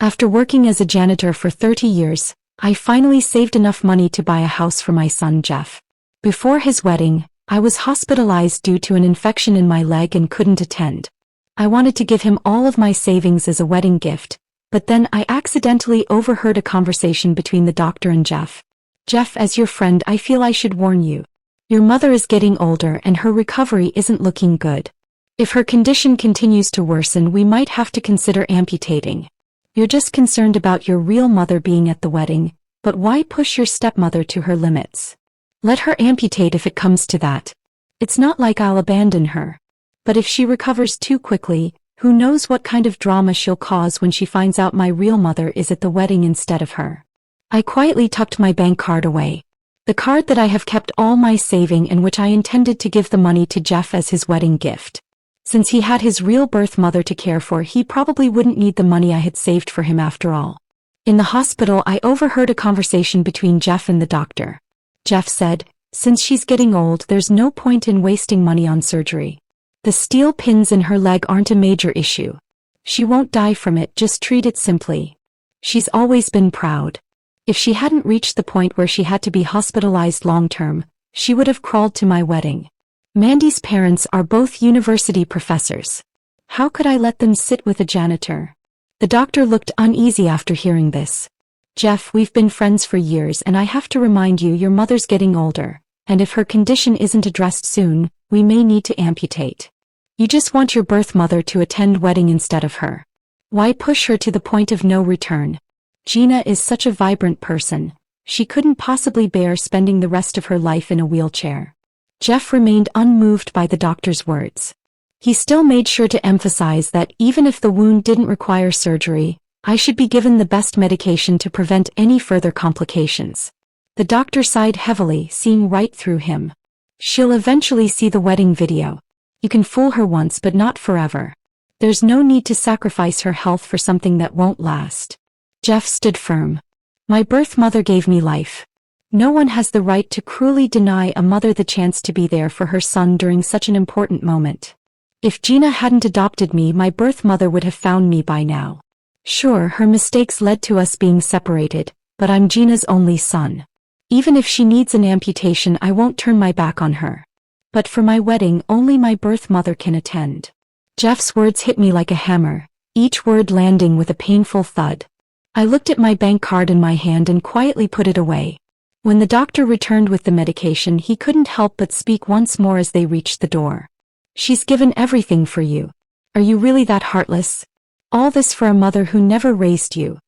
After working as a janitor for 30 years, I finally saved enough money to buy a house for my son Jeff. Before his wedding, I was hospitalized due to an infection in my leg and couldn't attend. I wanted to give him all of my savings as a wedding gift, but then I accidentally overheard a conversation between the doctor and Jeff. Jeff, as your friend, I feel I should warn you. Your mother is getting older and her recovery isn't looking good. If her condition continues to worsen, we might have to consider amputating. You're just concerned about your real mother being at the wedding, but why push your stepmother to her limits? Let her amputate if it comes to that. It's not like I'll abandon her. But if she recovers too quickly, who knows what kind of drama she'll cause when she finds out my real mother is at the wedding instead of her. I quietly tucked my bank card away. The card that I have kept all my saving and which I intended to give the money to Jeff as his wedding gift. Since he had his real birth mother to care for, he probably wouldn't need the money I had saved for him after all. In the hospital, I overheard a conversation between Jeff and the doctor. Jeff said, "Since she's getting old, there's no point in wasting money on surgery. The steel pins in her leg aren't a major issue. She won't die from it, just treat it simply. She's always been proud. If she hadn't reached the point where she had to be hospitalized long-term, she would have crawled to my wedding. Mandy's parents are both university professors. How could I let them sit with a janitor?" The doctor looked uneasy after hearing this. "Jeff, we've been friends for years and I have to remind you your mother's getting older, and if her condition isn't addressed soon, we may need to amputate. You just want your birth mother to attend wedding instead of her. Why push her to the point of no return? Gina is such a vibrant person. She couldn't possibly bear spending the rest of her life in a wheelchair." Jeff remained unmoved by the doctor's words. He still made sure to emphasize that even if the wound didn't require surgery, I should be given the best medication to prevent any further complications. The doctor sighed heavily, seeing right through him. "She'll eventually see the wedding video. You can fool her once but not forever. There's no need to sacrifice her health for something that won't last." Jeff stood firm. "My birth mother gave me life. No one has the right to cruelly deny a mother the chance to be there for her son during such an important moment. If Gina hadn't adopted me, my birth mother would have found me by now. Sure, her mistakes led to us being separated, but I'm Gina's only son. Even if she needs an amputation, I won't turn my back on her. But for my wedding, only my birth mother can attend." Jeff's words hit me like a hammer, each word landing with a painful thud. I looked at my bank card in my hand and quietly put it away. When the doctor returned with the medication, he couldn't help but speak once more as they reached the door. "She's given everything for you. Are you really that heartless? All this for a mother who never raised you?"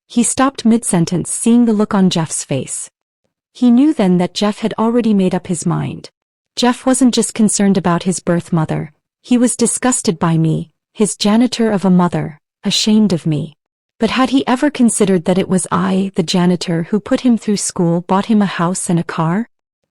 He stopped mid-sentence, seeing the look on Jeff's face. He knew then that Jeff had already made up his mind. Jeff wasn't just concerned about his birth mother. He was disgusted by me, his janitor of a mother, ashamed of me. But had he ever considered that it was I, the janitor, who put him through school, bought him a house and a car?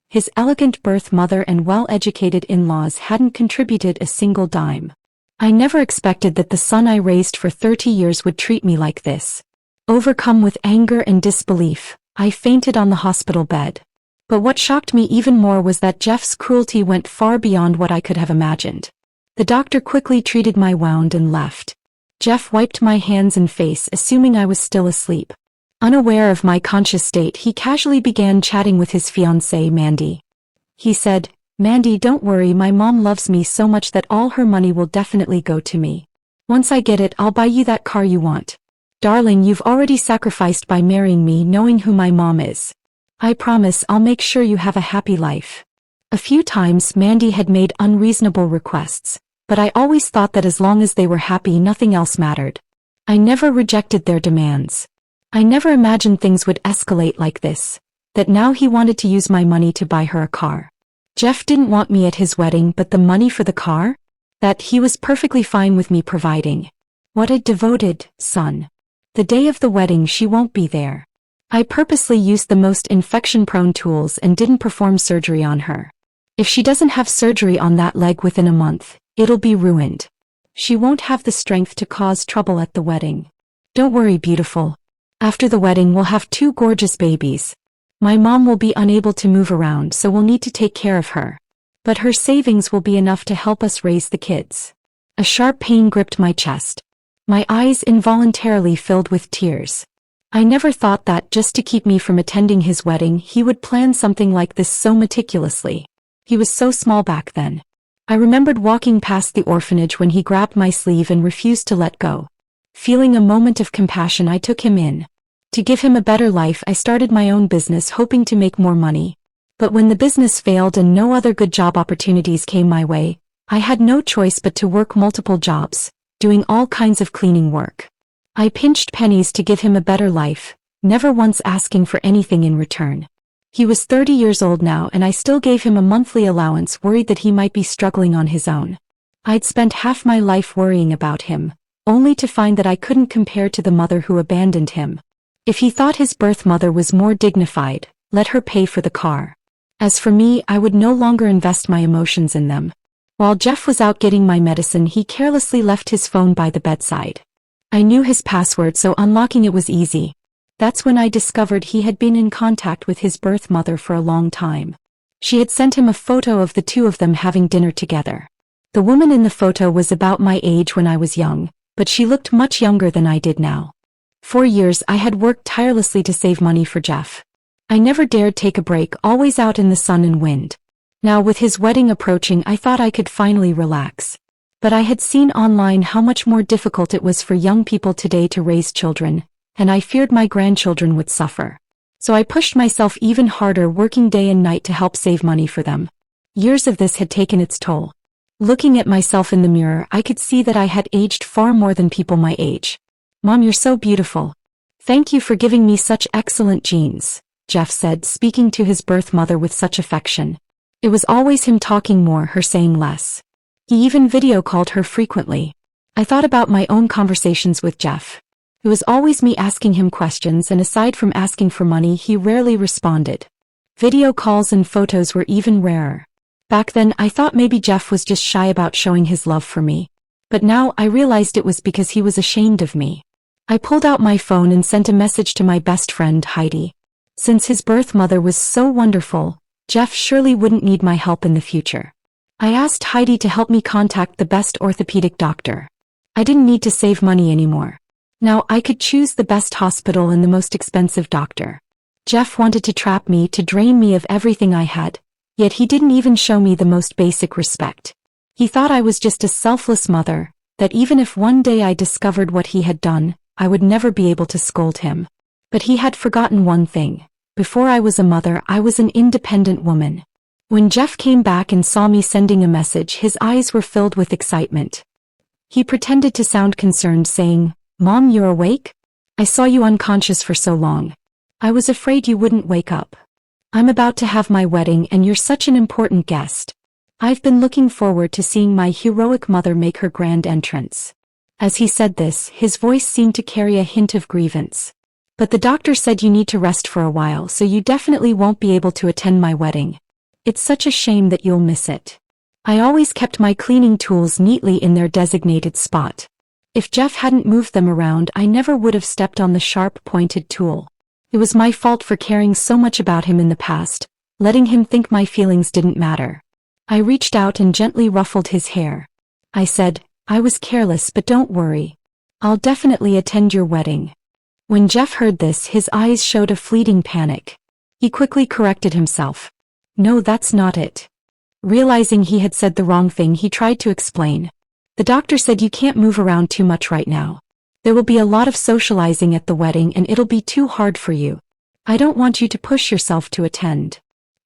His elegant birth mother and well-educated in-laws hadn't contributed a single dime. I never expected that the son I raised for 30 years would treat me like this. Overcome with anger and disbelief, I fainted on the hospital bed. But what shocked me even more was that Jeff's cruelty went far beyond what I could have imagined. The doctor quickly treated my wound and left. Jeff wiped my hands and face, assuming I was still asleep. Unaware of my conscious state, he casually began chatting with his fiancée, Mandy. He said, "Mandy, don't worry, my mom loves me so much that all her money will definitely go to me. Once I get it, I'll buy you that car you want. Darling, you've already sacrificed by marrying me, knowing who my mom is. I promise I'll make sure you have a happy life." A few times Mandy had made unreasonable requests, but I always thought that as long as they were happy, nothing else mattered. I never rejected their demands. I never imagined things would escalate like this, that now he wanted to use my money to buy her a car. Jeff didn't want me at his wedding, but the money for the car? That he was perfectly fine with me providing. What a devoted son. The day of the wedding she won't be there. I purposely used the most infection-prone tools and didn't perform surgery on her. If she doesn't have surgery on that leg within a month, it'll be ruined. She won't have the strength to cause trouble at the wedding. Don't worry, beautiful. After the wedding we'll have 2 gorgeous babies. My mom will be unable to move around, so we'll need to take care of her. But her savings will be enough to help us raise the kids. A sharp pain gripped my chest. My eyes involuntarily filled with tears. I never thought that just to keep me from attending his wedding he would plan something like this so meticulously. He was so small back then. I remembered walking past the orphanage when he grabbed my sleeve and refused to let go. Feeling a moment of compassion, I took him in. To give him a better life, I started my own business hoping to make more money. But when the business failed and no other good job opportunities came my way, I had no choice but to work multiple jobs, doing all kinds of cleaning work. I pinched pennies to give him a better life, never once asking for anything in return. He was 30 years old now and I still gave him a monthly allowance, worried that he might be struggling on his own. I'd spent half my life worrying about him, only to find that I couldn't compare to the mother who abandoned him. If he thought his birth mother was more dignified, let her pay for the car. As for me, I would no longer invest my emotions in them. While Jeff was out getting my medicine, he carelessly left his phone by the bedside. I knew his password, so unlocking it was easy. That's when I discovered he had been in contact with his birth mother for a long time. She had sent him a photo of the two of them having dinner together. The woman in the photo was about my age when I was young, but she looked much younger than I did now. For years I had worked tirelessly to save money for Jeff. I never dared take a break, always out in the sun and wind. Now with his wedding approaching, I thought I could finally relax. But I had seen online how much more difficult it was for young people today to raise children, and I feared my grandchildren would suffer. So I pushed myself even harder, working day and night to help save money for them. Years of this had taken its toll. Looking at myself in the mirror, I could see that I had aged far more than people my age. "Mom, you're so beautiful. Thank you for giving me such excellent genes," Jeff said, speaking to his birth mother with such affection. It was always him talking more, her saying less. He even video called her frequently. I thought about my own conversations with Jeff. It was always me asking him questions, and aside from asking for money, he rarely responded. Video calls and photos were even rarer. Back then, I thought maybe Jeff was just shy about showing his love for me. But now I realized it was because he was ashamed of me. I pulled out my phone and sent a message to my best friend, Heidi. Since his birth mother was so wonderful, Jeff surely wouldn't need my help in the future. I asked Heidi to help me contact the best orthopedic doctor. I didn't need to save money anymore. Now I could choose the best hospital and the most expensive doctor. Jeff wanted to trap me, to drain me of everything I had, yet he didn't even show me the most basic respect. He thought I was just a selfless mother, that even if one day I discovered what he had done, I would never be able to scold him. But he had forgotten one thing. Before I was a mother, I was an independent woman. When Jeff came back and saw me sending a message, his eyes were filled with excitement. He pretended to sound concerned, saying, "Mom, you're awake? I saw you unconscious for so long. I was afraid you wouldn't wake up. I'm about to have my wedding and you're such an important guest. I've been looking forward to seeing my heroic mother make her grand entrance." As he said this, his voice seemed to carry a hint of grievance. "But the doctor said you need to rest for a while, so you definitely won't be able to attend my wedding. It's such a shame that you'll miss it. I always kept my cleaning tools neatly in their designated spot. If Jeff hadn't moved them around, I never would have stepped on the sharp, pointed tool. It was my fault for caring so much about him in the past, letting him think my feelings didn't matter." I reached out and gently ruffled his hair. I said, "I was careless, but don't worry. I'll definitely attend your wedding." When Jeff heard this, his eyes showed a fleeting panic. He quickly corrected himself. "No, that's not it." Realizing he had said the wrong thing, he tried to explain. "The doctor said you can't move around too much right now. There will be a lot of socializing at the wedding and it'll be too hard for you. I don't want you to push yourself to attend."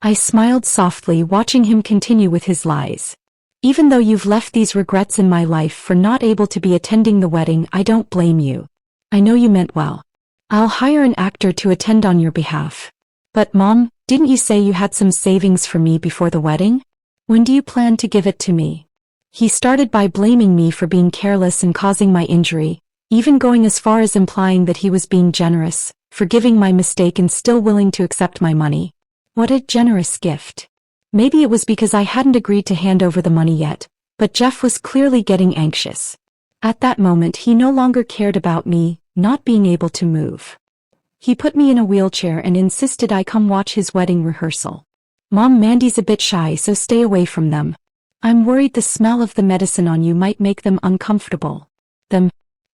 I smiled softly, watching him continue with his lies. "Even though you've left these regrets in my life for not able to be attending the wedding, I don't blame you. I know you meant well. I'll hire an actor to attend on your behalf." "But Mom, didn't you say you had some savings for me before the wedding? When do you plan to give it to me?" He started by blaming me for being careless and causing my injury, even going as far as implying that he was being generous, forgiving my mistake and still willing to accept my money. What a generous gift. Maybe it was because I hadn't agreed to hand over the money yet, but Jeff was clearly getting anxious. At that moment, he no longer cared about me not being able to move. He put me in a wheelchair and insisted I come watch his wedding rehearsal. "Mom, Mandy's a bit shy, so stay away from them. I'm worried the smell of the medicine on you might make them uncomfortable." "Them?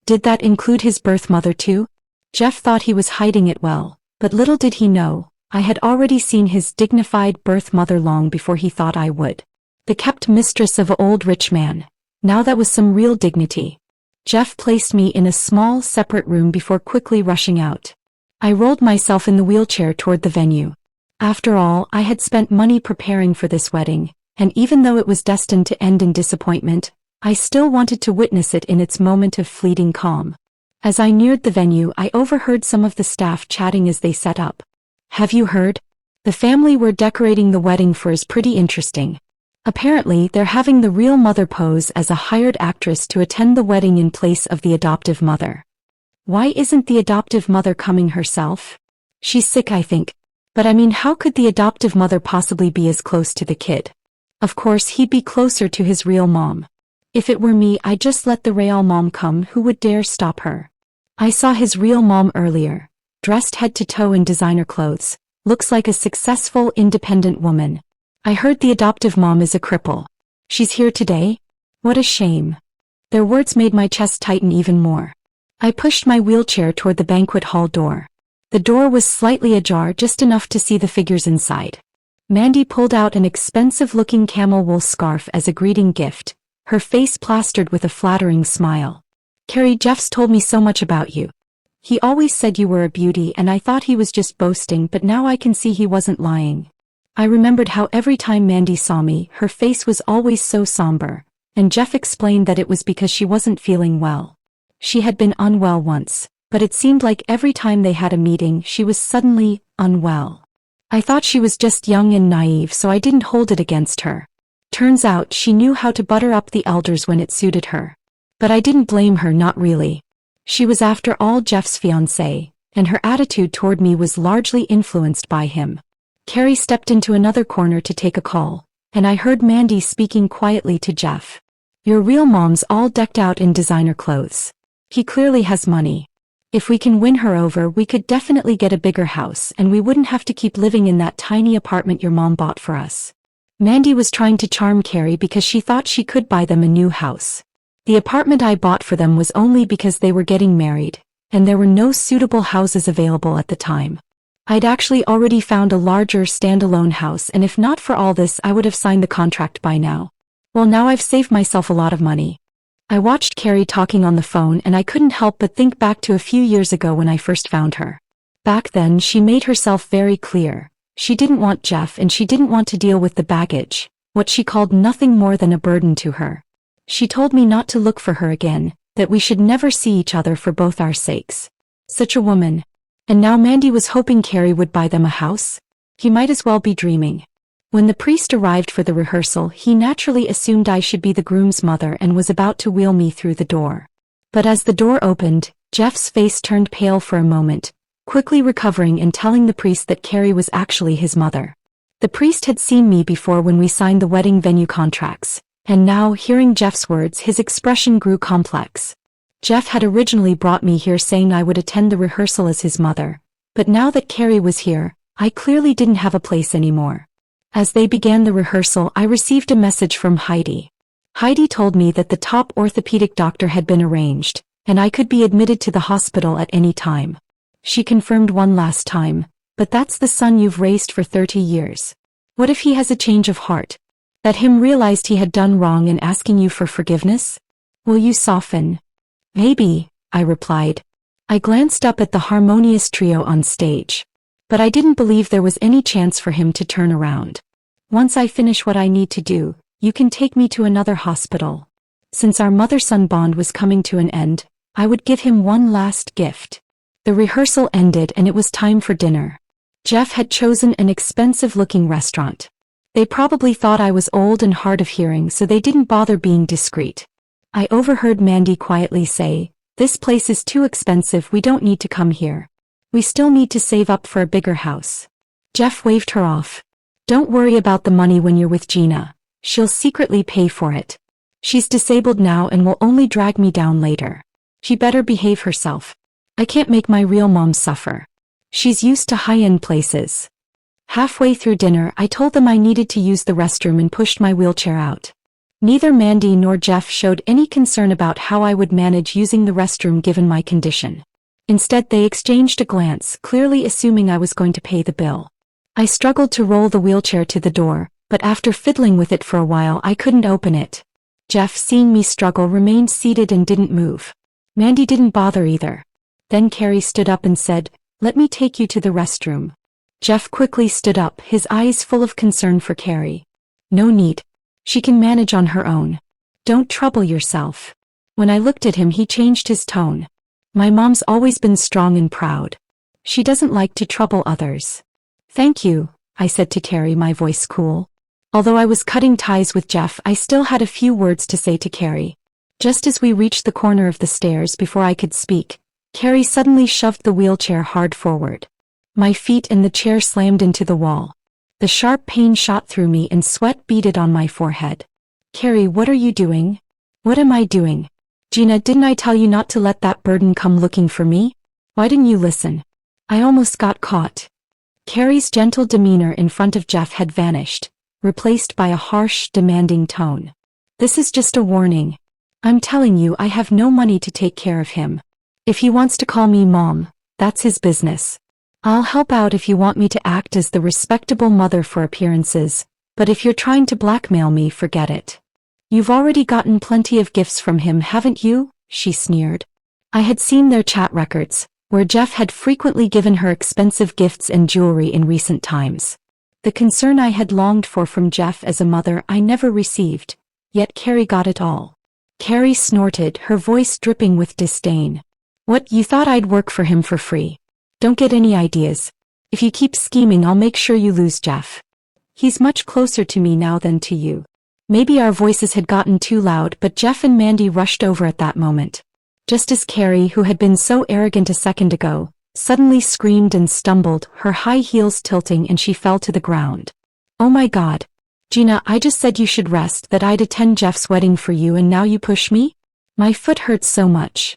Did that include his birth mother too? Jeff thought he was hiding it well, but little did he know, I had already seen his dignified birth mother long before he thought I would. The kept mistress of an old rich man. Now that was some real dignity. Jeff placed me in a small, separate room before quickly rushing out. I rolled myself in the wheelchair toward the venue. After all, I had spent money preparing for this wedding, and even though it was destined to end in disappointment, I still wanted to witness it in its moment of fleeting calm. As I neared the venue, I overheard some of the staff chatting as they set up. Have you heard? The family we're decorating the wedding for is pretty interesting. Apparently, they're having the real mother pose as a hired actress to attend the wedding in place of the adoptive mother. Why isn't the adoptive mother coming herself? She's sick, I think. But I mean, how could the adoptive mother possibly be as close to the kid? Of course, he'd be closer to his real mom. If it were me, I'd just let the real mom come. Who would dare stop her? I saw his real mom earlier, dressed head to toe in designer clothes, looks like a successful, independent woman. I heard the adoptive mom is a cripple. She's here today? What a shame. Their words made my chest tighten even more. I pushed my wheelchair toward the banquet hall door. The door was slightly ajar, just enough to see the figures inside. Mandy pulled out an expensive-looking camel wool scarf as a greeting gift, her face plastered with a flattering smile. Carrie, Jeff's told me so much about you. He always said you were a beauty, and I thought he was just boasting, but now I can see he wasn't lying. I remembered how every time Mandy saw me, her face was always so somber, and Jeff explained that it was because she wasn't feeling well. She had been unwell once, but it seemed like every time they had a meeting, she was suddenly unwell. I thought she was just young and naive, so I didn't hold it against her. Turns out she knew how to butter up the elders when it suited her. But I didn't blame her, not really. She was after all Jeff's fiancée, and her attitude toward me was largely influenced by him. Carrie stepped into another corner to take a call, and I heard Mandy speaking quietly to Jeff. Your real mom's all decked out in designer clothes. He clearly has money. If we can win her over, we could definitely get a bigger house, and we wouldn't have to keep living in that tiny apartment your mom bought for us. Mandy was trying to charm Carrie because she thought she could buy them a new house. The apartment I bought for them was only because they were getting married, and there were no suitable houses available at the time. I'd actually already found a larger standalone house, and if not for all this, I would have signed the contract by now. Well, now I've saved myself a lot of money. I watched Carrie talking on the phone, and I couldn't help but think back to a few years ago when I first found her. Back then, she made herself very clear. She didn't want Jeff, and she didn't want to deal with the baggage, what she called nothing more than a burden to her. She told me not to look for her again, that we should never see each other for both our sakes. Such a woman. And now Mandy was hoping Carrie would buy them a house? He might as well be dreaming. When the priest arrived for the rehearsal, he naturally assumed I should be the groom's mother and was about to wheel me through the door. But as the door opened, Jeff's face turned pale for a moment, quickly recovering and telling the priest that Carrie was actually his mother. The priest had seen me before when we signed the wedding venue contracts, and now, hearing Jeff's words, his expression grew complex. Jeff had originally brought me here saying I would attend the rehearsal as his mother, but now that Carrie was here, I clearly didn't have a place anymore. As they began the rehearsal, I received a message from Heidi. Heidi told me that the top orthopedic doctor had been arranged, and I could be admitted to the hospital at any time. She confirmed one last time, but that's the son you've raised for 30 years. What if he has a change of heart? That him realized he had done wrong and asking you for forgiveness? Will you soften? Maybe, I replied. I glanced up at the harmonious trio on stage. But I didn't believe there was any chance for him to turn around. Once I finish what I need to do, you can take me to another hospital. Since our mother-son bond was coming to an end, I would give him one last gift. The rehearsal ended and it was time for dinner. Jeff had chosen an expensive-looking restaurant. They probably thought I was old and hard of hearing, so they didn't bother being discreet. I overheard Mandy quietly say, "This place is too expensive, we don't need to come here. We still need to save up for a bigger house." Jeff waved her off. "Don't worry about the money when you're with Gina. She'll secretly pay for it. She's disabled now and will only drag me down later. She better behave herself. I can't make my real mom suffer. She's used to high-end places." Halfway through dinner, I told them I needed to use the restroom and pushed my wheelchair out. Neither Mandy nor Jeff showed any concern about how I would manage using the restroom given my condition. Instead, they exchanged a glance, clearly assuming I was going to pay the bill. I struggled to roll the wheelchair to the door, but after fiddling with it for a while I couldn't open it. Jeff, seeing me struggle, remained seated and didn't move. Mandy didn't bother either. Then Carrie stood up and said, "Let me take you to the restroom." Jeff quickly stood up, his eyes full of concern for Carrie. "No need. She can manage on her own. Don't trouble yourself." When I looked at him, he changed his tone. "My mom's always been strong and proud. She doesn't like to trouble others." "Thank you," I said to Carrie, my voice cool. Although I was cutting ties with Jeff, I still had a few words to say to Carrie. Just as we reached the corner of the stairs, before I could speak, Carrie suddenly shoved the wheelchair hard forward. My feet and the chair slammed into the wall. The sharp pain shot through me and sweat beaded on my forehead. "Carrie, what are you doing?" "What am I doing? Gina, didn't I tell you not to let that burden come looking for me? Why didn't you listen? I almost got caught." Carrie's gentle demeanor in front of Jeff had vanished, replaced by a harsh, demanding tone. "This is just a warning. I'm telling you, I have no money to take care of him. If he wants to call me mom, that's his business. I'll help out if you want me to act as the respectable mother for appearances, but if you're trying to blackmail me, forget it. You've already gotten plenty of gifts from him, haven't you?" she sneered. I had seen their chat records, where Jeff had frequently given her expensive gifts and jewelry in recent times. The concern I had longed for from Jeff as a mother I never received, yet Carrie got it all. Carrie snorted, her voice dripping with disdain. "What, you thought I'd work for him for free? Don't get any ideas. If you keep scheming, I'll make sure you lose Jeff. He's much closer to me now than to you." Maybe our voices had gotten too loud, but Jeff and Mandy rushed over at that moment. Just as Carrie, who had been so arrogant a second ago, suddenly screamed and stumbled, her high heels tilting, and she fell to the ground. "Oh my God. Gina, I just said you should rest, that I'd attend Jeff's wedding for you, and now you push me? My foot hurts so much."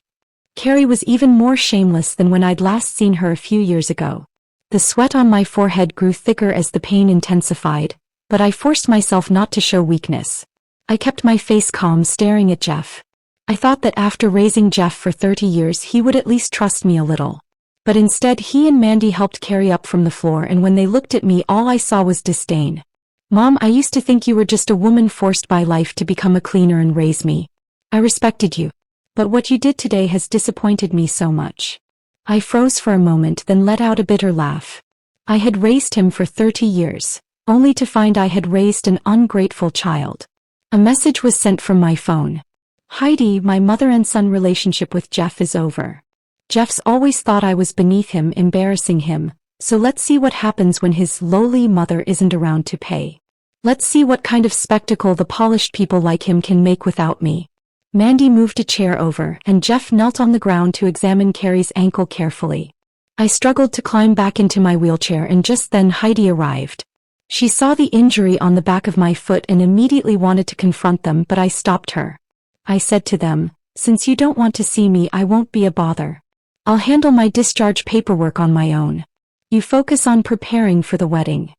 Carrie was even more shameless than when I'd last seen her a few years ago. The sweat on my forehead grew thicker as the pain intensified, but I forced myself not to show weakness. I kept my face calm, staring at Jeff. I thought that after raising Jeff for 30 years he would at least trust me a little. But instead he and Mandy helped Carrie up from the floor, and when they looked at me all I saw was disdain. "Mom, I used to think you were just a woman forced by life to become a cleaner and raise me. I respected you. But what you did today has disappointed me so much." I froze for a moment, then let out a bitter laugh. I had raised him for 30 years, only to find I had raised an ungrateful child. A message was sent from my phone. "Heidi, my mother and son relationship with Jeff is over. Jeff's always thought I was beneath him, embarrassing him, so let's see what happens when his lowly mother isn't around to pay. Let's see what kind of spectacle the polished people like him can make without me." Mandy moved a chair over, and Jeff knelt on the ground to examine Carrie's ankle carefully. I struggled to climb back into my wheelchair, and just then Heidi arrived. She saw the injury on the back of my foot and immediately wanted to confront them, but I stopped her. I said to them, "Since you don't want to see me, I won't be a bother. I'll handle my discharge paperwork on my own. You focus on preparing for the wedding."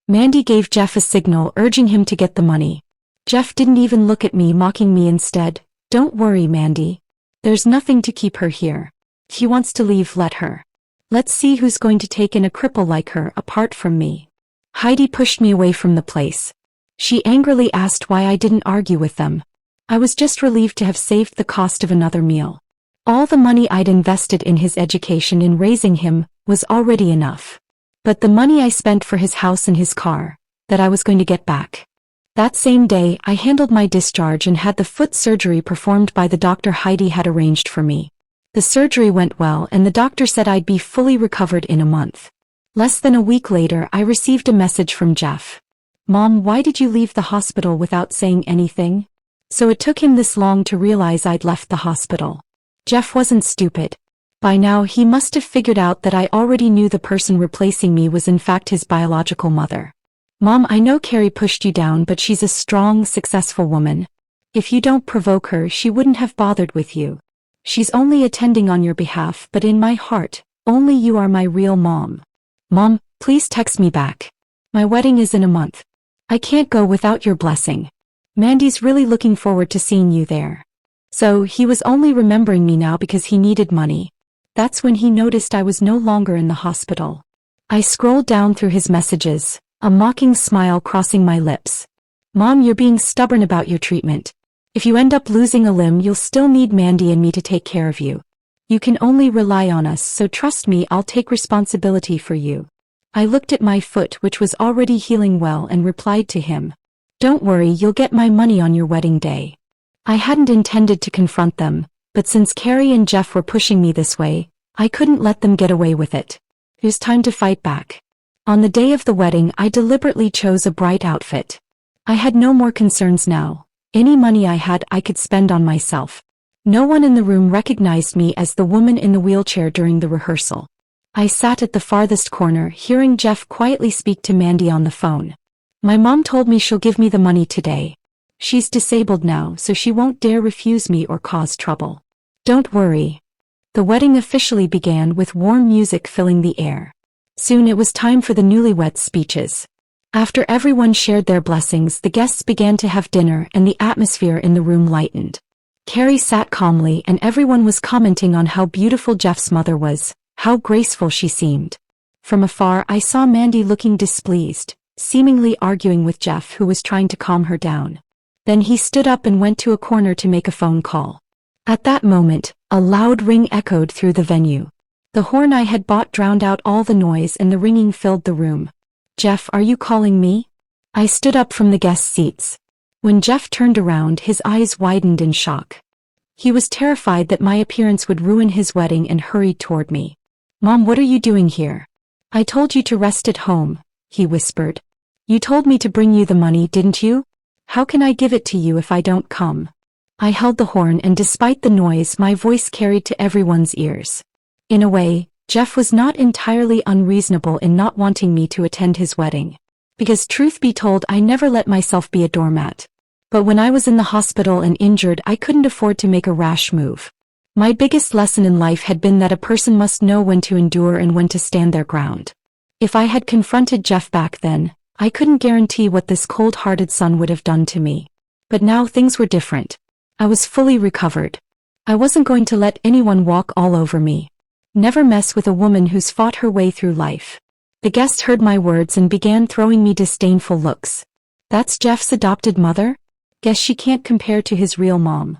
Mandy gave Jeff a signal, urging him to get the money. Jeff didn't even look at me, mocking me instead. "Don't worry, Mandy. There's nothing to keep her here. If she wants to leave, let her. Let's see who's going to take in a cripple like her apart from me." Heidi pushed me away from the place. She angrily asked why I didn't argue with them. I was just relieved to have saved the cost of another meal. All the money I'd invested in his education in raising him was already enough. But the money I spent for his house and his car, that I was going to get back. That same day, I handled my discharge and had the foot surgery performed by the doctor Heidi had arranged for me. The surgery went well, and the doctor said I'd be fully recovered in a month. Less than a week later, I received a message from Jeff. "Mom, why did you leave the hospital without saying anything?" So it took him this long to realize I'd left the hospital. Jeff wasn't stupid. By now he must have figured out that I already knew the person replacing me was in fact his biological mother. "Mom, I know Carrie pushed you down, but she's a strong, successful woman. If you don't provoke her, she wouldn't have bothered with you. She's only attending on your behalf, but in my heart, only you are my real mom. Mom, please text me back. My wedding is in a month. I can't go without your blessing." Mandy's really looking forward to seeing you there. So he was only remembering me now because he needed money. That's when he noticed I was no longer in the hospital. I scrolled down through his messages, a mocking smile crossing my lips. Mom, you're being stubborn about your treatment. If you end up losing a limb, you'll still need Mandy and me to take care of you. You can only rely on us, so trust me, I'll take responsibility for you. I looked at my foot, which was already healing well, and replied to him. Don't worry, you'll get my money on your wedding day. I hadn't intended to confront them, but since Carrie and Jeff were pushing me this way, I couldn't let them get away with it. It was time to fight back. On the day of the wedding, I deliberately chose a bright outfit. I had no more concerns now. Any money I had, I could spend on myself. No one in the room recognized me as the woman in the wheelchair during the rehearsal. I sat at the farthest corner, hearing Jeff quietly speak to Mandy on the phone. My mom told me she'll give me the money today. She's disabled now, so she won't dare refuse me or cause trouble. Don't worry. The wedding officially began with warm music filling the air. Soon it was time for the newlyweds' speeches. After everyone shared their blessings, the guests began to have dinner and the atmosphere in the room lightened. Carrie sat calmly and everyone was commenting on how beautiful Jeff's mother was, how graceful she seemed. From afar I saw Mandy looking displeased, seemingly arguing with Jeff, who was trying to calm her down. Then he stood up and went to a corner to make a phone call. At that moment, a loud ring echoed through the venue. The horn I had bought drowned out all the noise and the ringing filled the room. Jeff, are you calling me? I stood up from the guest seats. When Jeff turned around, his eyes widened in shock. He was terrified that my appearance would ruin his wedding and hurried toward me. Mom, what are you doing here? I told you to rest at home, he whispered. You told me to bring you the money, didn't you? How can I give it to you if I don't come? I held the horn, and despite the noise, my voice carried to everyone's ears. In a way, Jeff was not entirely unreasonable in not wanting me to attend his wedding. Because truth be told, I never let myself be a doormat. But when I was in the hospital and injured, I couldn't afford to make a rash move. My biggest lesson in life had been that a person must know when to endure and when to stand their ground. If I had confronted Jeff back then, I couldn't guarantee what this cold-hearted son would have done to me. But now things were different. I was fully recovered. I wasn't going to let anyone walk all over me. Never mess with a woman who's fought her way through life. The guest heard my words and began throwing me disdainful looks. That's Jeff's adopted mother? Guess she can't compare to his real mom.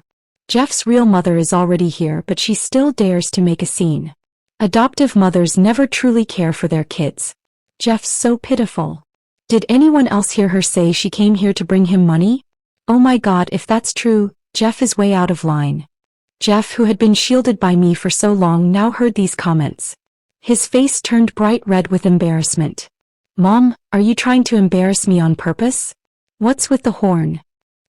Jeff's real mother is already here, but she still dares to make a scene. Adoptive mothers never truly care for their kids. Jeff's so pitiful. Did anyone else hear her say she came here to bring him money? Oh my God, if that's true, Jeff is way out of line. Jeff, who had been shielded by me for so long, now heard these comments. His face turned bright red with embarrassment. Mom, are you trying to embarrass me on purpose? What's with the horn?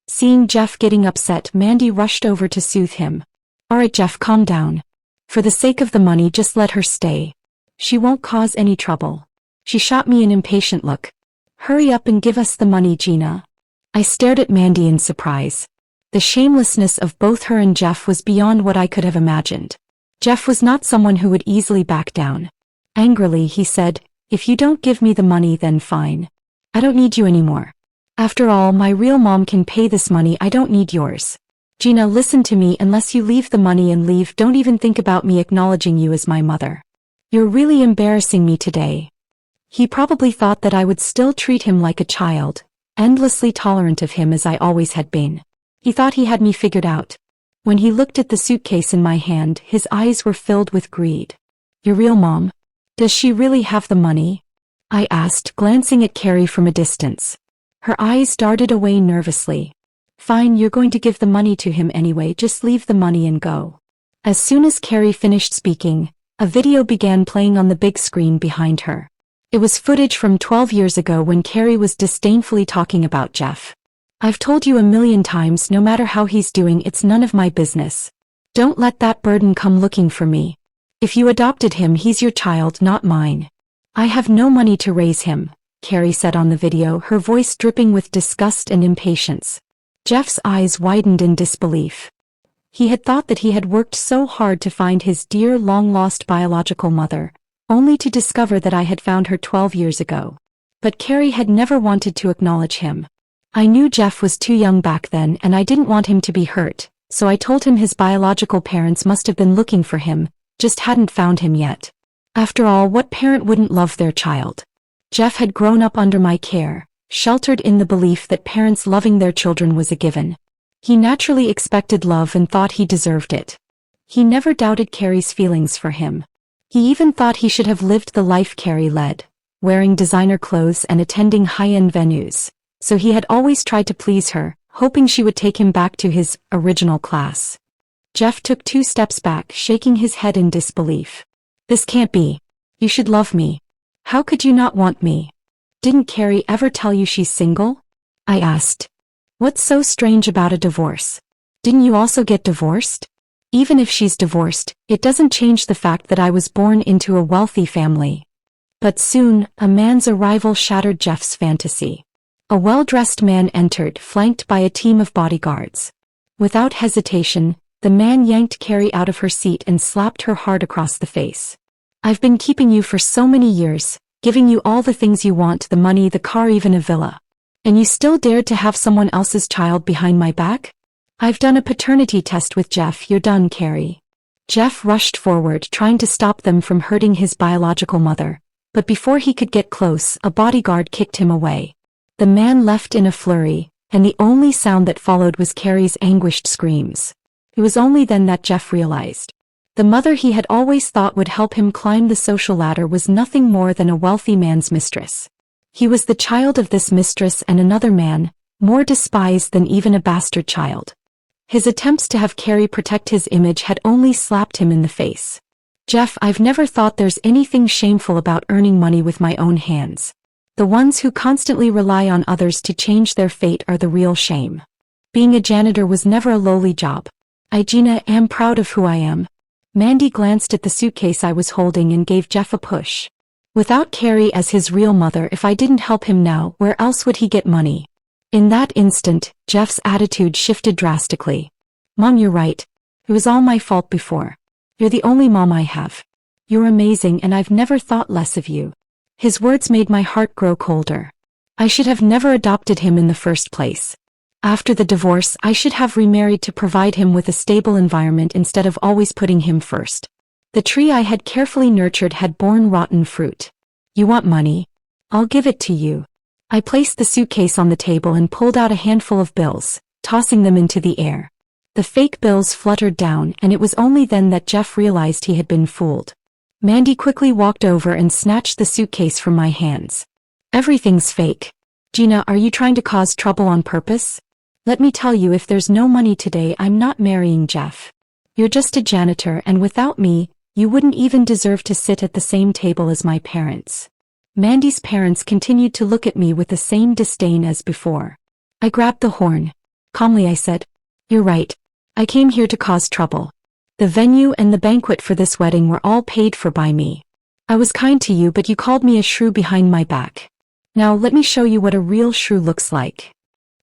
Seeing Jeff getting upset, Mandy rushed over to soothe him. Alright Jeff, calm down. For the sake of the money, just let her stay. She won't cause any trouble. She shot me an impatient look. Hurry up and give us the money, Gina. I stared at Mandy in surprise. The shamelessness of both her and Jeff was beyond what I could have imagined. Jeff was not someone who would easily back down. Angrily, he said, if you don't give me the money, then fine. I don't need you anymore. After all, my real mom can pay this money, I don't need yours. Gina, listen to me, unless you leave the money and leave, don't even think about me acknowledging you as my mother. You're really embarrassing me today. He probably thought that I would still treat him like a child, endlessly tolerant of him as I always had been. He thought he had me figured out. When he looked at the suitcase in my hand, his eyes were filled with greed. Your real mom? Does she really have the money? I asked, glancing at Carrie from a distance. Her eyes darted away nervously. Fine, you're going to give the money to him anyway, just leave the money and go. As soon as Carrie finished speaking, a video began playing on the big screen behind her. It was footage from 12 years ago when Carrie was disdainfully talking about Jeff. I've told you a million times, no matter how he's doing, it's none of my business. Don't let that burden come looking for me. If you adopted him, he's your child, not mine. I have no money to raise him, Carrie said on the video, her voice dripping with disgust and impatience. Jeff's eyes widened in disbelief. He had thought that he had worked so hard to find his dear long-lost biological mother, only to discover that I had found her 12 years ago. But Carrie had never wanted to acknowledge him. I knew Jeff was too young back then and I didn't want him to be hurt, so I told him his biological parents must have been looking for him, just hadn't found him yet. After all, what parent wouldn't love their child? Jeff had grown up under my care, sheltered in the belief that parents loving their children was a given. He naturally expected love and thought he deserved it. He never doubted Carrie's feelings for him. He even thought he should have lived the life Carrie led, wearing designer clothes and attending high-end venues. So he had always tried to please her, hoping she would take him back to his original class. Jeff took 2 steps back, shaking his head in disbelief. This can't be. You should love me. How could you not want me? Didn't Carrie ever tell you she's single? I asked. What's so strange about a divorce? Didn't you also get divorced? Even if she's divorced, it doesn't change the fact that I was born into a wealthy family. But soon, a man's arrival shattered Jeff's fantasy. A well-dressed man entered, flanked by a team of bodyguards. Without hesitation, the man yanked Carrie out of her seat and slapped her hard across the face. I've been keeping you for so many years, giving you all the things you want, the money, the car, even a villa. And you still dared to have someone else's child behind my back? I've done a paternity test with Jeff. You're done, Carrie. Jeff rushed forward, trying to stop them from hurting his biological mother. But before he could get close, a bodyguard kicked him away. The man left in a flurry, and the only sound that followed was Carrie's anguished screams. It was only then that Jeff realized. The mother he had always thought would help him climb the social ladder was nothing more than a wealthy man's mistress. He was the child of this mistress and another man, more despised than even a bastard child. His attempts to have Carrie protect his image had only slapped him in the face. Jeff, I've never thought there's anything shameful about earning money with my own hands. The ones who constantly rely on others to change their fate are the real shame. Being a janitor was never a lowly job. I, Gina, am proud of who I am. Mandy glanced at the suitcase I was holding and gave Jeff a push. Without Carrie as his real mother, if I didn't help him now, where else would he get money? In that instant, Jeff's attitude shifted drastically. Mom, you're right. It was all my fault before. You're the only mom I have. You're amazing and I've never thought less of you. His words made my heart grow colder. I should have never adopted him in the first place. After the divorce, I should have remarried to provide him with a stable environment instead of always putting him first. The tree I had carefully nurtured had borne rotten fruit. You want money? I'll give it to you. I placed the suitcase on the table and pulled out a handful of bills, tossing them into the air. The fake bills fluttered down, and it was only then that Jeff realized he had been fooled. Mandy quickly walked over and snatched the suitcase from my hands. Everything's fake. Gina, are you trying to cause trouble on purpose? Let me tell you, if there's no money today, I'm not marrying Jeff. You're just a janitor, and without me, you wouldn't even deserve to sit at the same table as my parents. Mandy's parents continued to look at me with the same disdain as before. I grabbed the horn. Calmly I said, "You're right. I came here to cause trouble. The venue and the banquet for this wedding were all paid for by me. I was kind to you, but you called me a shrew behind my back. Now let me show you what a real shrew looks like."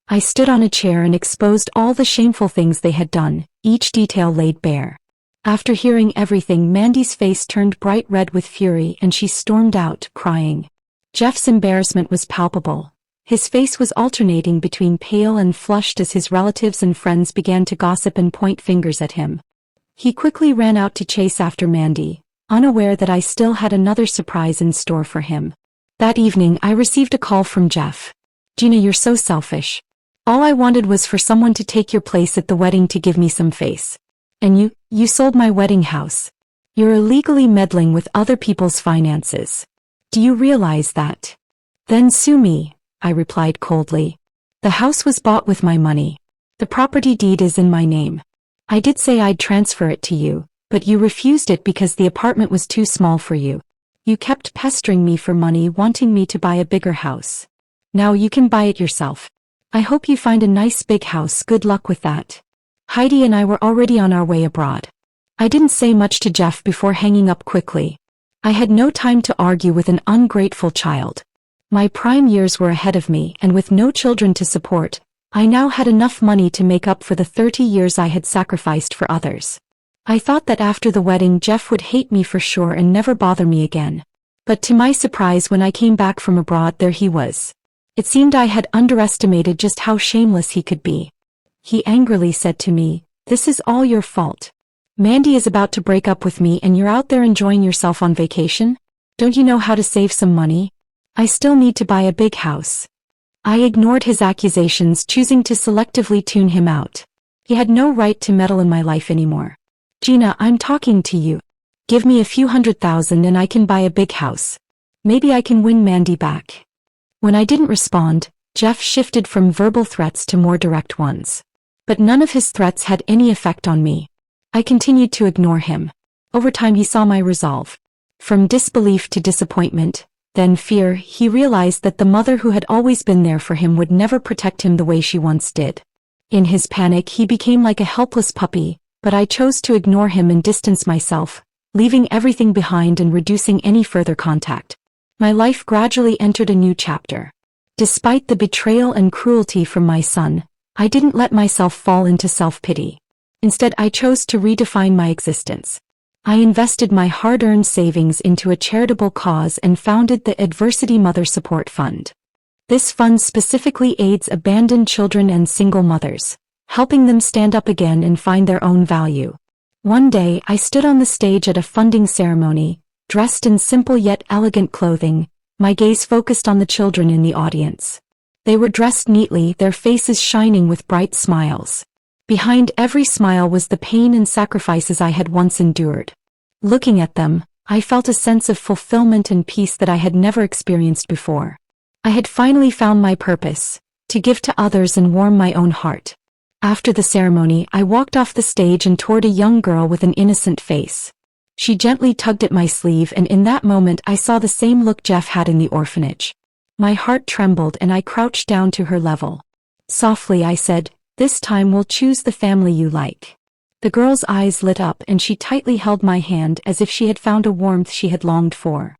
I stood on a chair and exposed all the shameful things they had done, each detail laid bare. After hearing everything, Mandy's face turned bright red with fury and she stormed out, crying. Jeff's embarrassment was palpable. His face was alternating between pale and flushed as his relatives and friends began to gossip and point fingers at him. He quickly ran out to chase after Mandy, unaware that I still had another surprise in store for him. That evening, I received a call from Jeff. "Gina, you're so selfish. All I wanted was for someone to take your place at the wedding to give me some face. And you sold my wedding house. You're illegally meddling with other people's finances. Do you realize that?" "Then sue me," I replied coldly. "The house was bought with my money. The property deed is in my name. I did say I'd transfer it to you, but you refused it because the apartment was too small for you. You kept pestering me for money, wanting me to buy a bigger house. Now you can buy it yourself. I hope you find a nice big house. Good luck with that." Heidi and I were already on our way abroad. I didn't say much to Jeff before hanging up quickly. I had no time to argue with an ungrateful child. My prime years were ahead of me, and with no children to support, I now had enough money to make up for the 30 years I had sacrificed for others. I thought that after the wedding Jeff would hate me for sure and never bother me again. But to my surprise, when I came back from abroad, there he was. It seemed I had underestimated just how shameless he could be. He angrily said to me, "This is all your fault. Mandy is about to break up with me and you're out there enjoying yourself on vacation? Don't you know how to save some money? I still need to buy a big house." I ignored his accusations, choosing to selectively tune him out. He had no right to meddle in my life anymore. "Gina, I'm talking to you. Give me a few $100,000 and I can buy a big house. Maybe I can win Mandy back." When I didn't respond, Jeff shifted from verbal threats to more direct ones. But none of his threats had any effect on me. I continued to ignore him. Over time he saw my resolve. From disbelief to disappointment, then fear, he realized that the mother who had always been there for him would never protect him the way she once did. In his panic he became like a helpless puppy, but I chose to ignore him and distance myself, leaving everything behind and reducing any further contact. My life gradually entered a new chapter. Despite the betrayal and cruelty from my son, I didn't let myself fall into self-pity. Instead, I chose to redefine my existence. I invested my hard-earned savings into a charitable cause and founded the Adversity Mother Support Fund. This fund specifically aids abandoned children and single mothers, helping them stand up again and find their own value. One day, I stood on the stage at a funding ceremony, dressed in simple yet elegant clothing, my gaze focused on the children in the audience. They were dressed neatly, their faces shining with bright smiles. Behind every smile was the pain and sacrifices I had once endured. Looking at them, I felt a sense of fulfillment and peace that I had never experienced before. I had finally found my purpose, to give to others and warm my own heart. After the ceremony, I walked off the stage and toward a young girl with an innocent face. She gently tugged at my sleeve, and in that moment I saw the same look Jeff had in the orphanage. My heart trembled and I crouched down to her level. Softly I said, "This time we'll choose the family you like." The girl's eyes lit up and she tightly held my hand as if she had found a warmth she had longed for.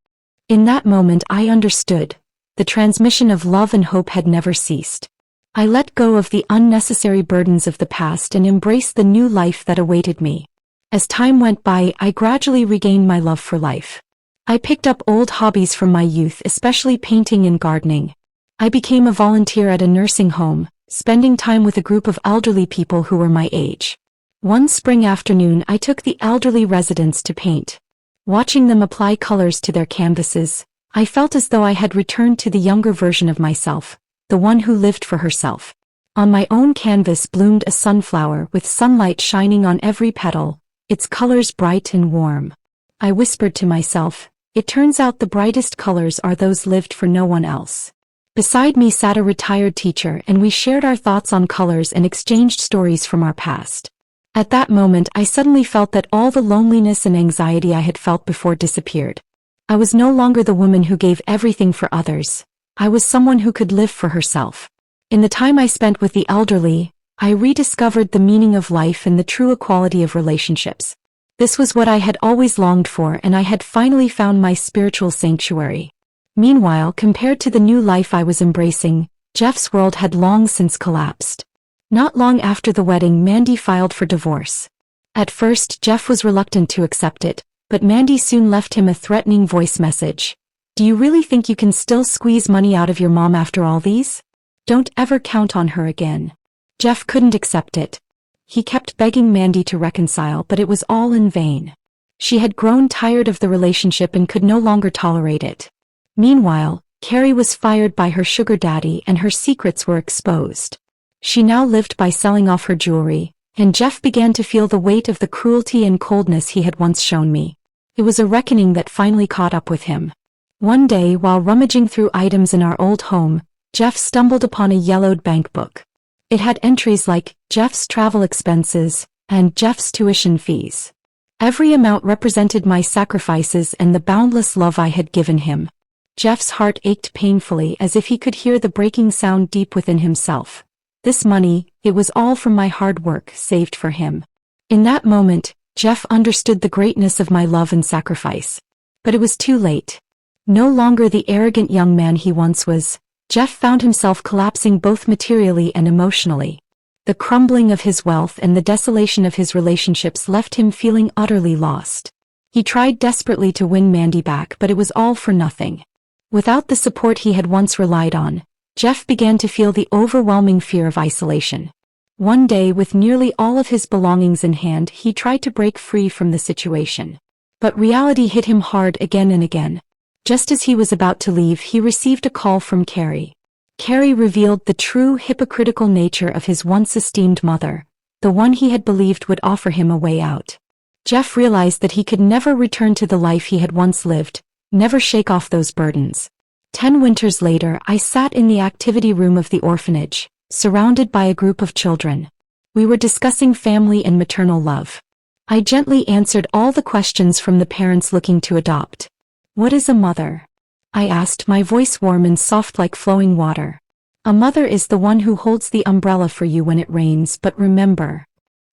In that moment I understood. The transmission of love and hope had never ceased. I let go of the unnecessary burdens of the past and embraced the new life that awaited me. As time went by, I gradually regained my love for life. I picked up old hobbies from my youth, especially painting and gardening. I became a volunteer at a nursing home, spending time with a group of elderly people who were my age. One spring afternoon, I took the elderly residents to paint. Watching them apply colors to their canvases, I felt as though I had returned to the younger version of myself, the one who lived for herself. On my own canvas bloomed a sunflower with sunlight shining on every petal, its colors bright and warm. I whispered to myself, "It turns out the brightest colors are those lived for no one else." Beside me sat a retired teacher and we shared our thoughts on colors and exchanged stories from our past. At that moment I suddenly felt that all the loneliness and anxiety I had felt before disappeared. I was no longer the woman who gave everything for others. I was someone who could live for herself. In the time I spent with the elderly, I rediscovered the meaning of life and the true equality of relationships. This was what I had always longed for, and I had finally found my spiritual sanctuary. Meanwhile, compared to the new life I was embracing, Jeff's world had long since collapsed. Not long after the wedding, Mandy filed for divorce. At first, Jeff was reluctant to accept it, but Mandy soon left him a threatening voice message. "Do you really think you can still squeeze money out of your mom after all these? Don't ever count on her again." Jeff couldn't accept it. He kept begging Mandy to reconcile, but it was all in vain. She had grown tired of the relationship and could no longer tolerate it. Meanwhile, Carrie was fired by her sugar daddy and her secrets were exposed. She now lived by selling off her jewelry, and Jeff began to feel the weight of the cruelty and coldness he had once shown me. It was a reckoning that finally caught up with him. One day, while rummaging through items in our old home, Jeff stumbled upon a yellowed bank book. It had entries like Jeff's travel expenses and Jeff's tuition fees. Every amount represented my sacrifices and the boundless love I had given him. Jeff's heart ached painfully as if he could hear the breaking sound deep within himself. This money, it was all from my hard work, saved for him. In that moment, Jeff understood the greatness of my love and sacrifice. But it was too late. No longer the arrogant young man he once was, Jeff found himself collapsing both materially and emotionally. The crumbling of his wealth and the desolation of his relationships left him feeling utterly lost. He tried desperately to win Mandy back, but it was all for nothing. Without the support he had once relied on, Jeff began to feel the overwhelming fear of isolation. One day, with nearly all of his belongings in hand, he tried to break free from the situation. But reality hit him hard again and again. Just as he was about to leave, he received a call from Carrie. Carrie revealed the true hypocritical nature of his once esteemed mother, the one he had believed would offer him a way out. Jeff realized that he could never return to the life he had once lived, never shake off those burdens. 10 winters later, I sat in the activity room of the orphanage, surrounded by a group of children. We were discussing family and maternal love. I gently answered all the questions from the parents looking to adopt. "What is a mother?" I asked, my voice warm and soft like flowing water. "A mother is the one who holds the umbrella for you when it rains, but remember."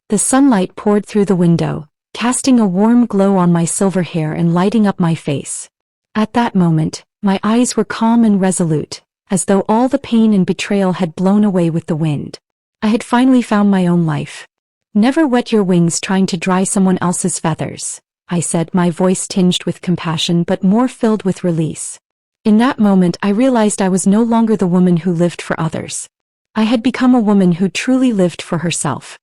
The sunlight poured through the window, casting a warm glow on my silver hair and lighting up my face. At that moment, my eyes were calm and resolute, as though all the pain and betrayal had blown away with the wind. I had finally found my own life. "Never wet your wings trying to dry someone else's feathers," I said, my voice tinged with compassion but more filled with release. In that moment, I realized I was no longer the woman who lived for others. I had become a woman who truly lived for herself.